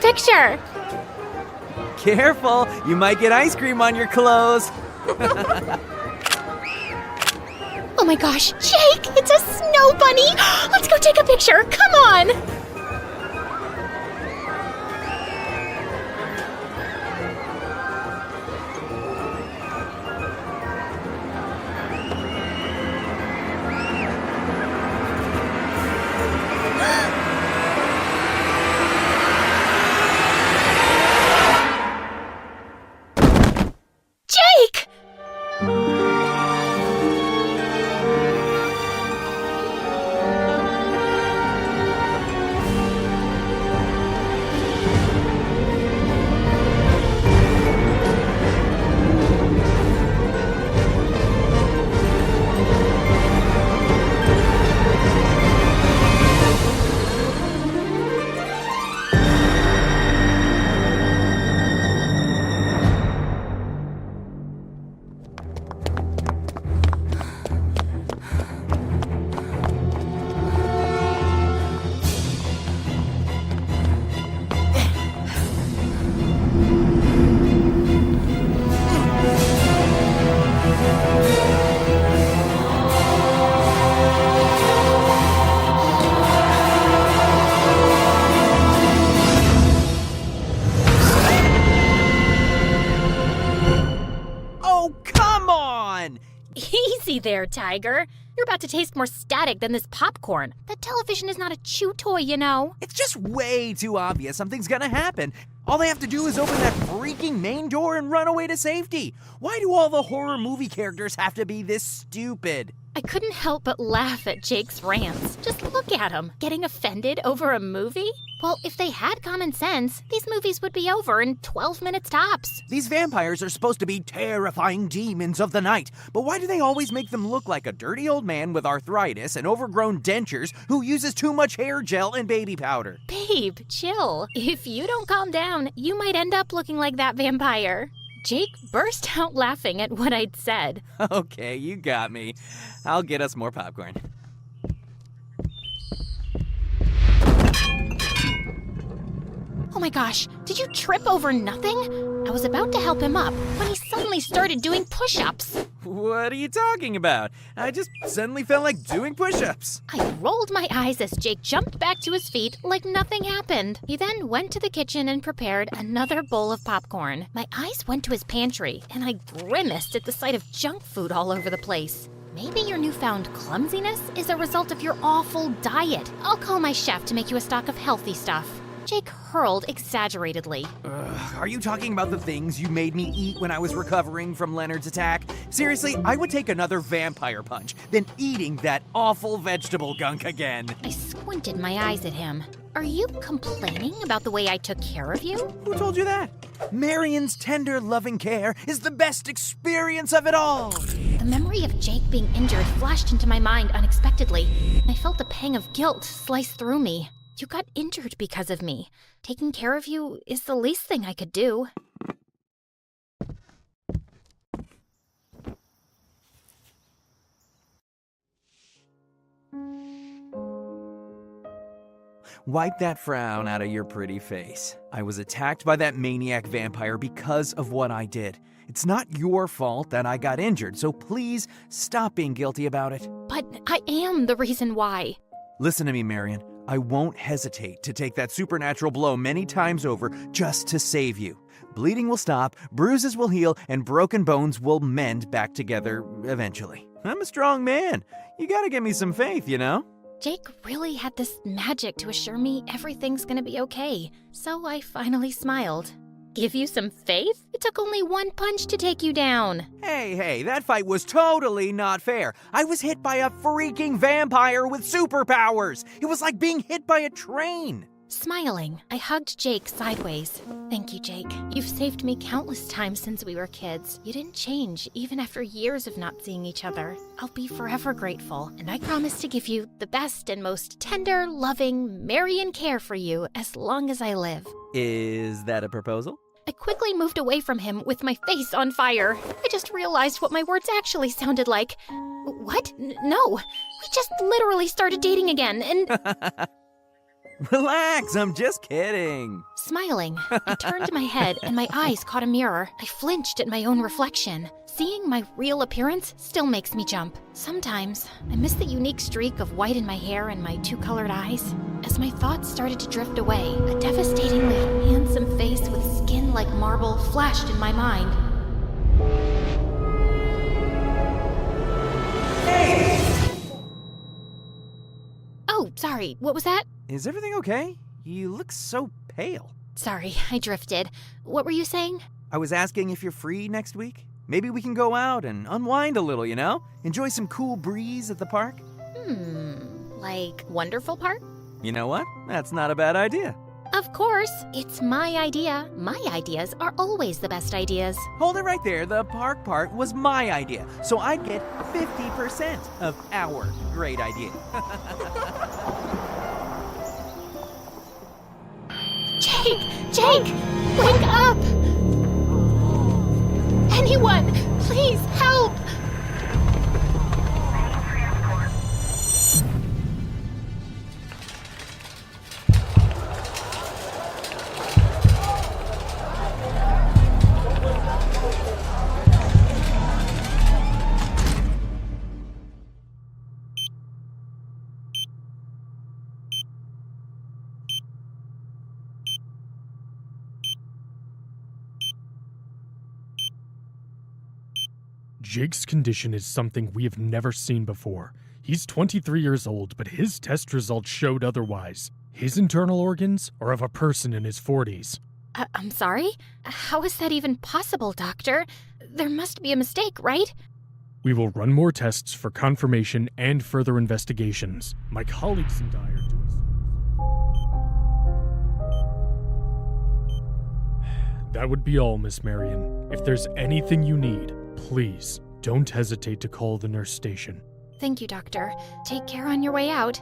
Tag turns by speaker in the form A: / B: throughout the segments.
A: picture.
B: Careful, you might get ice cream on your clothes.
A: Oh my gosh, Jake, it's a snow bunny. Let's go take a picture. Come on. Jake!
B: Oh, come on!
A: Easy there, Tiger. You're about to taste more static than this popcorn. That television is not a chew toy, you know.
B: It's just way too obvious something's gonna happen. All they have to do is open that freaking main door and run away to safety. Why do all the horror movie characters have to be this stupid?
A: I couldn't help but laugh at Jake's rants. Just look at him, getting offended over a movie? Well, if they had common sense, these movies would be over in 12 minutes tops.
B: These vampires are supposed to be terrifying demons of the night, but why do they always make them look like a dirty old man with arthritis and overgrown dentures who uses too much hair gel and baby powder?
A: Babe, chill. If you don't calm down, you might end up looking like that vampire. Jake burst out laughing at what I'd said.
B: Okay, you got me. I'll get us more popcorn.
A: Oh my gosh, did you trip over nothing? I was about to help him up when he suddenly started doing push-ups.
B: What are you talking about? I just suddenly felt like doing push-ups.
A: I rolled my eyes as Jake jumped back to his feet like nothing happened. He then went to the kitchen and prepared another bowl of popcorn. My eyes went to his pantry, and I grimaced at the sight of junk food all over the place. Maybe your newfound clumsiness is a result of your awful diet. I'll call my chef to make you a stock of healthy stuff. Jake hurled exaggeratedly.
B: Are you talking about the things you made me eat when I was recovering from Leonard's attack? Seriously, I would take another vampire punch than eating that awful vegetable gunk again.
A: I squinted my eyes at him. Are you complaining about the way I took care of you?
B: Who told you that? Marion's tender, loving care is the best experience of it all.
A: The memory of Jake being injured flashed into my mind unexpectedly, and I felt a pang of guilt slice through me. You got injured because of me. Taking care of you is the least thing I could do.
B: Wipe that frown out of your pretty face. I was attacked by that maniac vampire because of what I did. It's not your fault that I got injured, so please stop being guilty about it.
A: But I am the reason why.
B: Listen to me, Marion. I won't hesitate to take that supernatural blow many times over just to save you. Bleeding will stop, bruises will heal, and broken bones will mend back together eventually. I'm a strong man. You gotta give me some faith, you know?
A: Jake really had this magic to assure me everything's gonna be okay, so I finally smiled. Give you some faith? It took only one punch to take you down.
B: Hey, that fight was totally not fair. I was hit by a freaking vampire with superpowers. It was like being hit by a train.
A: Smiling, I hugged Jake sideways. Thank you, Jake. You've saved me countless times since we were kids. You didn't change, even after years of not seeing each other. I'll be forever grateful, and I promise to give you the best and most tender, loving, Marion care for you as long as I live.
B: Is that a proposal?
A: I quickly moved away from him with my face on fire. I just realized what my words actually sounded like. What? No. We just literally started dating again, and...
B: Relax, I'm just kidding.
A: Smiling, I turned my head and my eyes caught a mirror. I flinched at my own reflection. Seeing my real appearance still makes me jump. Sometimes, I miss the unique streak of white in my hair and my two-colored eyes. As my thoughts started to drift away, a devastatingly handsome face with skin like marble flashed in my mind. Oh, sorry, what was that?
B: Is everything okay? You look so pale.
A: Sorry, I drifted. What were you saying?
B: I was asking if you're free next week. Maybe we can go out and unwind a little, you know? Enjoy some cool breeze at the park.
A: Like Wonderful Park?
B: You know what? That's not a bad idea.
A: Of course, it's my idea. My ideas are always the best ideas.
B: Hold it right there. The park part was my idea, so I'd get 50% of our great idea.
A: Jake, wake up! Anyone, please help!
C: Jake's condition is something we have never seen before. He's 23 years old, but his test results showed otherwise. His internal organs are of a person in his 40s.
A: I'm sorry? How is that even possible, Doctor? There must be a mistake, right?
C: We will run more tests for confirmation and further investigations. My colleagues and I are doing... That would be all, Miss Marion. If there's anything you need, please don't hesitate to call the nurse station.
A: Thank you, Doctor. Take care on your way out.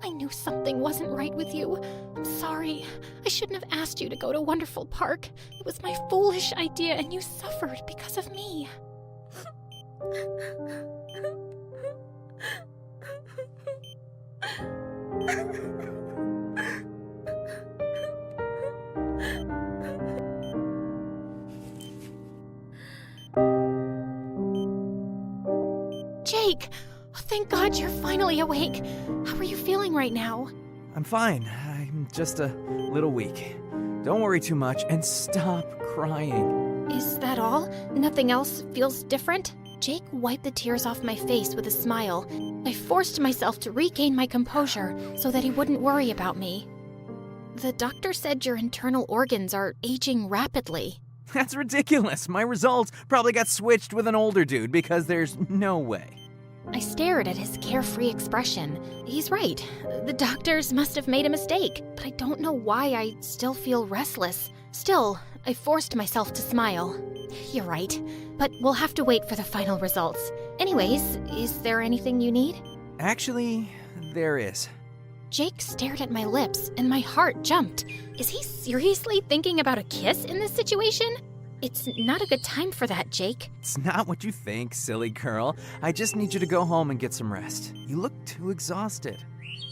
A: I knew something wasn't right with you. I'm sorry. I shouldn't have asked you to go to Wonderful Park. It was my foolish idea and you suffered because of me. Jake! Oh, thank God you're finally awake. How are you feeling right now?
B: I'm fine. I'm just a little weak. Don't worry too much and stop crying.
A: Is that all? Nothing else feels different? Jake wiped the tears off my face with a smile. I forced myself to regain my composure so that he wouldn't worry about me. The doctor said your internal organs are aging rapidly.
B: That's ridiculous. My results probably got switched with an older dude because there's no way.
A: I stared at his carefree expression. He's right. The doctors must have made a mistake, but I don't know why I still feel restless. Still, I forced myself to smile. You're right, but we'll have to wait for the final results. Anyways, is there anything you need?
B: Actually, there is.
A: Jake stared at my lips, and my heart jumped. Is he seriously thinking about a kiss in this situation? It's not a good time for that, Jake.
B: It's not what you think, silly girl. I just need you to go home and get some rest. You look too exhausted.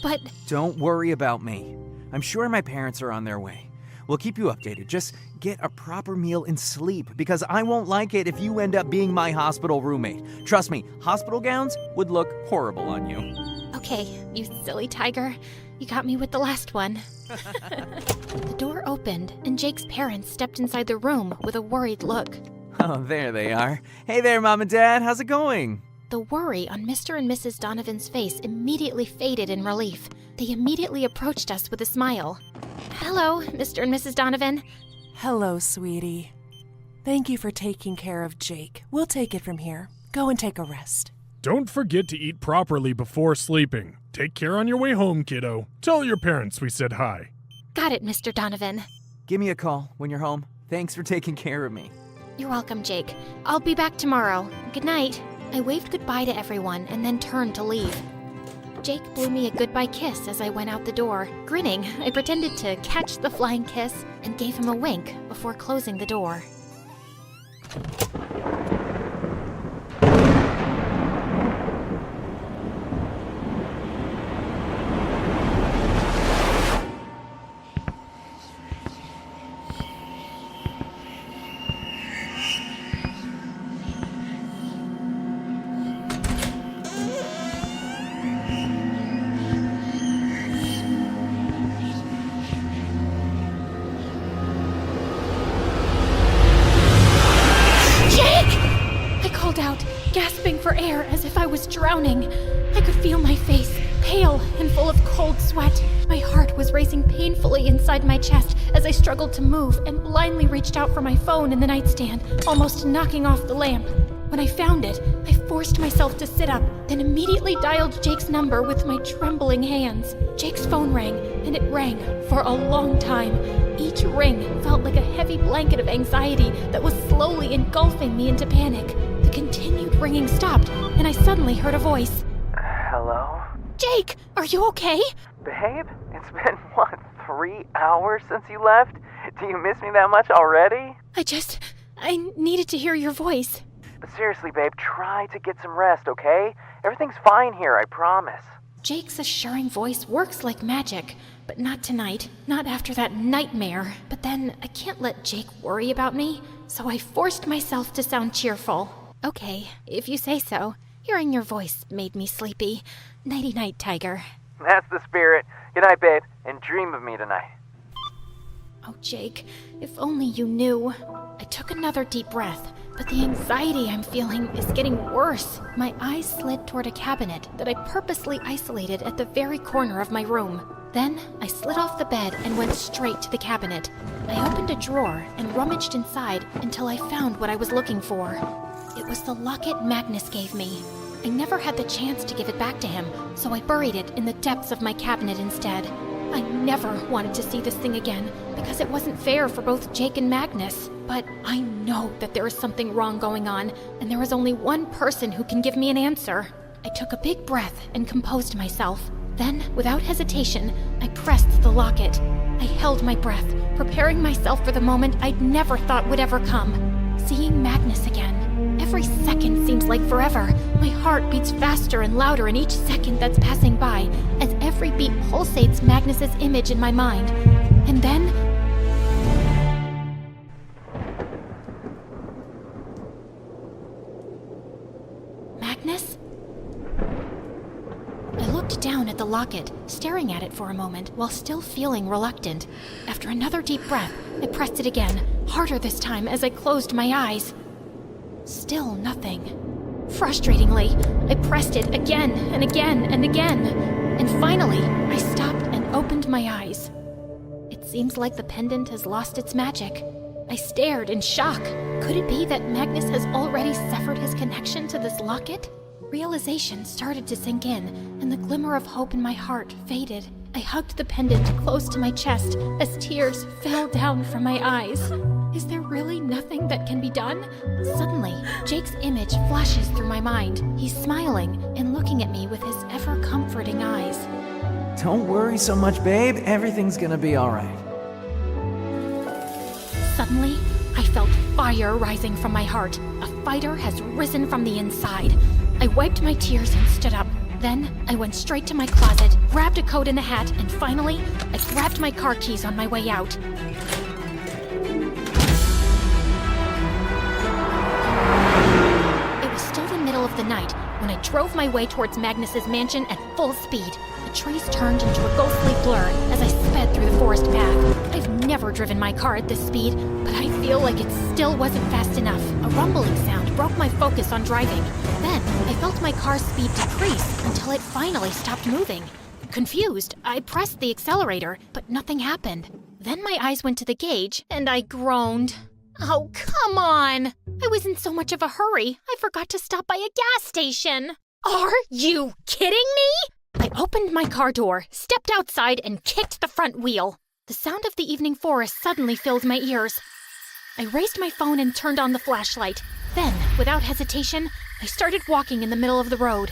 A: But...
B: Don't worry about me. I'm sure my parents are on their way. We'll keep you updated. Just get a proper meal and sleep, because I won't like it if you end up being my hospital roommate. Trust me, hospital gowns would look horrible on you.
A: Okay, you silly tiger. You got me with the last one. The door opened, and Jake's parents stepped inside the room with a worried look.
B: Oh, there they are. Hey there, Mom and Dad. How's it going?
A: The worry on Mr. and Mrs. Donovan's face immediately faded in relief. They immediately approached us with a smile. Hello, Mr. and Mrs. Donovan.
D: Hello, sweetie. Thank you for taking care of Jake. We'll take it from here. Go and take a rest.
C: Don't forget to eat properly before sleeping. Take care on your way home, kiddo. Tell your parents we said hi.
A: Got it, Mr. Donovan.
B: Give me a call when you're home. Thanks for taking care of me.
A: You're welcome, Jake. I'll be back tomorrow. Good night. I waved goodbye to everyone and then turned to leave. Jake blew me a goodbye kiss as I went out the door. Grinning, I pretended to catch the flying kiss and gave him a wink before closing the door. Gasping for air as if I was drowning. I could feel my face, pale and full of cold sweat. My heart was racing painfully inside my chest as I struggled to move and blindly reached out for my phone in the nightstand, almost knocking off the lamp. When I found it, I forced myself to sit up, then immediately dialed Jake's number with my trembling hands. Jake's phone rang, and it rang for a long time. Each ring felt like a heavy blanket of anxiety that was slowly engulfing me into panic. The continued ringing stopped, and I suddenly heard a voice.
B: Hello?
A: Jake, are you okay?
B: Babe, it's been, 3 hours since you left? Do you miss me that much already?
A: I needed to hear your voice.
B: But seriously, babe, try to get some rest, okay? Everything's fine here, I promise.
A: Jake's assuring voice works like magic, but not tonight, not after that nightmare. But then I can't let Jake worry about me, so I forced myself to sound cheerful. Okay, if you say so. Hearing your voice made me sleepy. Nighty-night, Tiger.
B: That's the spirit. Good night, babe, and dream of me tonight.
A: Oh, Jake, if only you knew. I took another deep breath, but the anxiety I'm feeling is getting worse. My eyes slid toward a cabinet that I purposely isolated at the very corner of my room. Then I slid off the bed and went straight to the cabinet. I opened a drawer and rummaged inside until I found what I was looking for. It was the locket Magnus gave me. I never had the chance to give it back to him, so I buried it in the depths of my cabinet instead. I never wanted to see this thing again because it wasn't fair for both Jake and Magnus. But I know that there is something wrong going on, and there is only one person who can give me an answer. I took a big breath and composed myself. Then, without hesitation, I pressed the locket. I held my breath, preparing myself for the moment I'd never thought would ever come. Seeing Magnus again. Every second seems like forever. My heart beats faster and louder in each second that's passing by, as every beat pulsates Magnus's image in my mind. And then... Magnus? I looked down at the locket, staring at it for a moment while still feeling reluctant. After another deep breath, I pressed it again, harder this time as I closed my eyes. Still nothing. Frustratingly, I pressed it again and again and again. And finally, I stopped and opened my eyes. It seems like the pendant has lost its magic. I stared in shock. Could it be that Magnus has already severed his connection to this locket? Realization started to sink in, and the glimmer of hope in my heart faded. I hugged the pendant close to my chest as tears fell down from my eyes. Is there really nothing that can be done? Suddenly, Jake's image flashes through my mind. He's smiling and looking at me with his ever-comforting eyes.
B: Don't worry so much, babe. Everything's gonna be all right.
A: Suddenly, I felt fire rising from my heart. A fighter has risen from the inside. I wiped my tears and stood up. Then, I went straight to my closet, grabbed a coat and a hat, and finally, I grabbed my car keys on my way out. It was still the middle of the night when I drove my way towards Magnus's mansion at full speed. The trees turned into a ghostly blur as I sped through the forest path. I've never driven my car at this speed, but I feel like it still wasn't fast enough. A rumbling sound broke my focus on driving. Then, I felt my car's speed decrease until it finally stopped moving. Confused, I pressed the accelerator, but nothing happened. Then my eyes went to the gauge, and I groaned. Oh, come on! I was in so much of a hurry, I forgot to stop by a gas station. Are you kidding me? I opened my car door, stepped outside, and kicked the front wheel. The sound of the evening forest suddenly filled my ears. I raised my phone and turned on the flashlight. Then, without hesitation, I started walking in the middle of the road.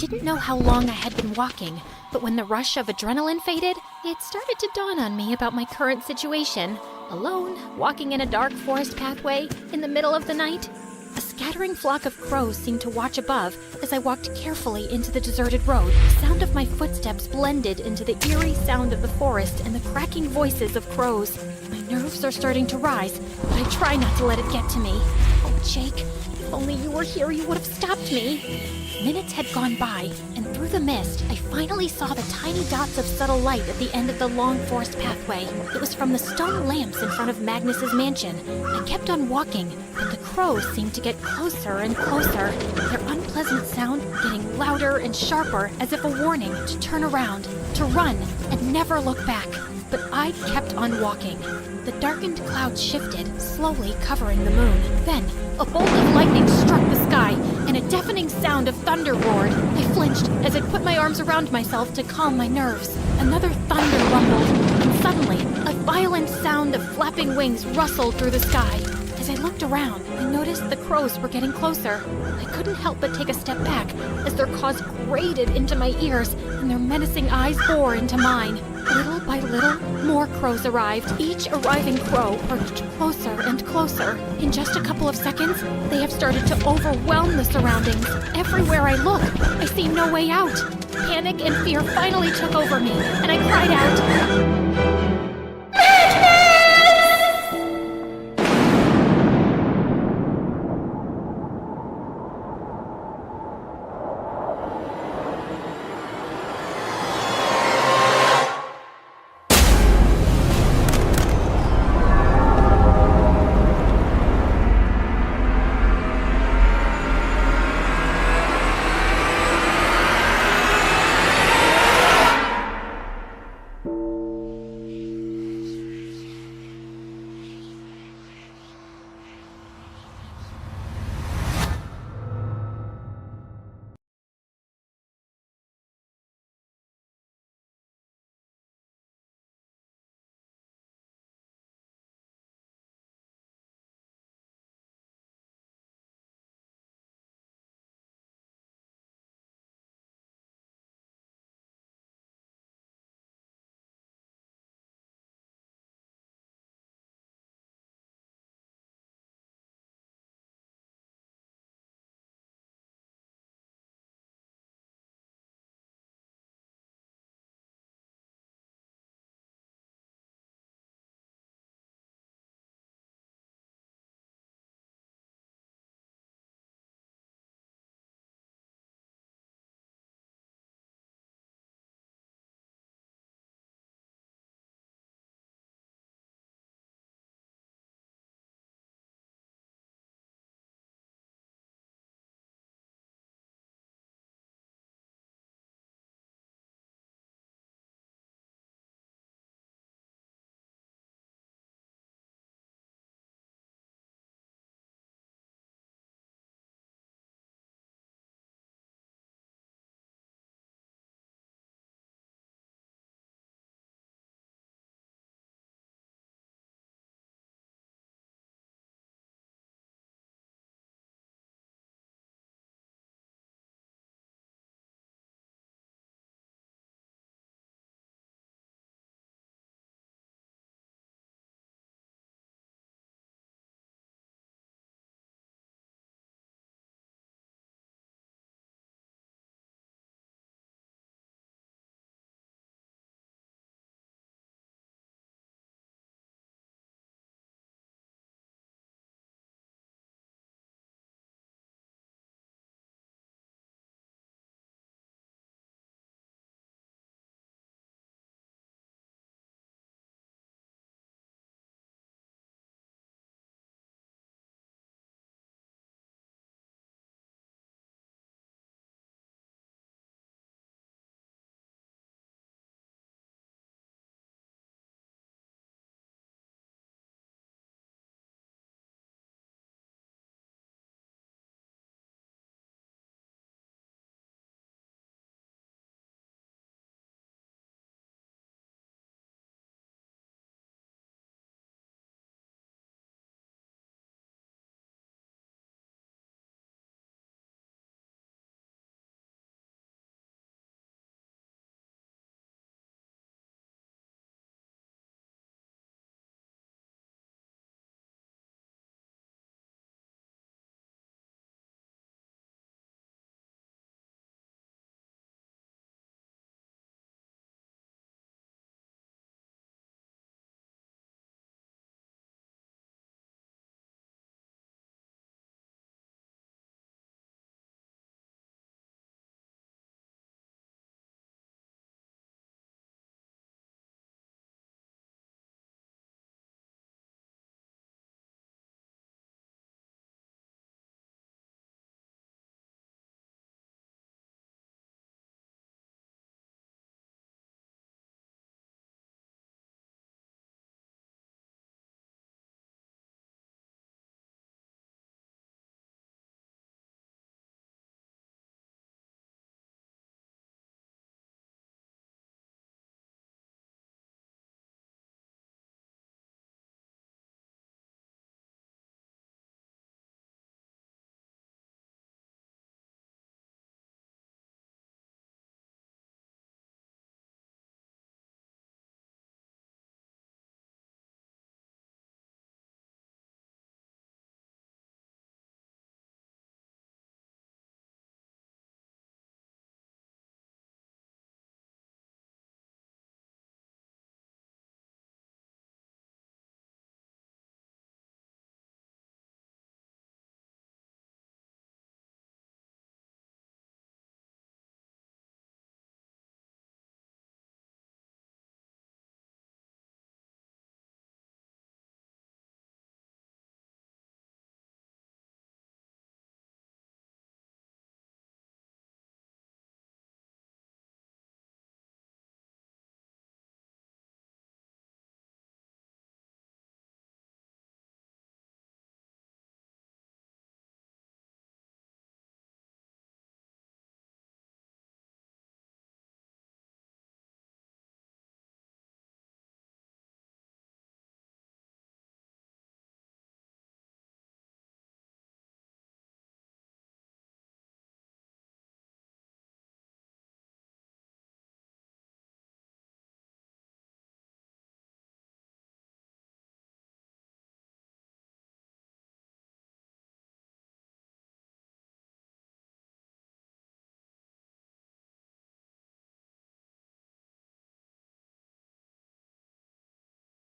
A: didn't know how long I had been walking, but when the rush of adrenaline faded, it started to dawn on me about my current situation. Alone, walking in a dark forest pathway in the middle of the night. A scattering flock of crows seemed to watch above as I walked carefully into the deserted road. The sound of my footsteps blended into the eerie sound of the forest and the cracking voices of crows. My nerves are starting to rise, but I try not to let it get to me. Oh, Jake, if only you were here, you would have stopped me. Minutes had gone by, and through the mist, I finally saw the tiny dots of subtle light at the end of the long forest pathway. It was from the stone lamps in front of Magnus's mansion. I kept on walking, but the crows seemed to get closer and closer, their unpleasant sound getting louder and sharper as if a warning to turn around, to run, and never look back. But I kept on walking. The darkened clouds shifted, slowly covering the moon. Then, a bolt of lightning struck the sky, and a deafening sound of thunder roared. I flinched as I put my arms around myself to calm my nerves. Another thunder rumbled, and suddenly, a violent sound of flapping wings rustled through the sky. As I looked around, I noticed the crows were getting closer. I couldn't help but take a step back as their caws grated into my ears and their menacing eyes bored into mine. Little by little, more crows arrived. Each arriving crow perched closer and closer. In just a couple of seconds, they have started to overwhelm the surroundings. Everywhere I look, I see no way out. Panic and fear finally took over me, and I cried out,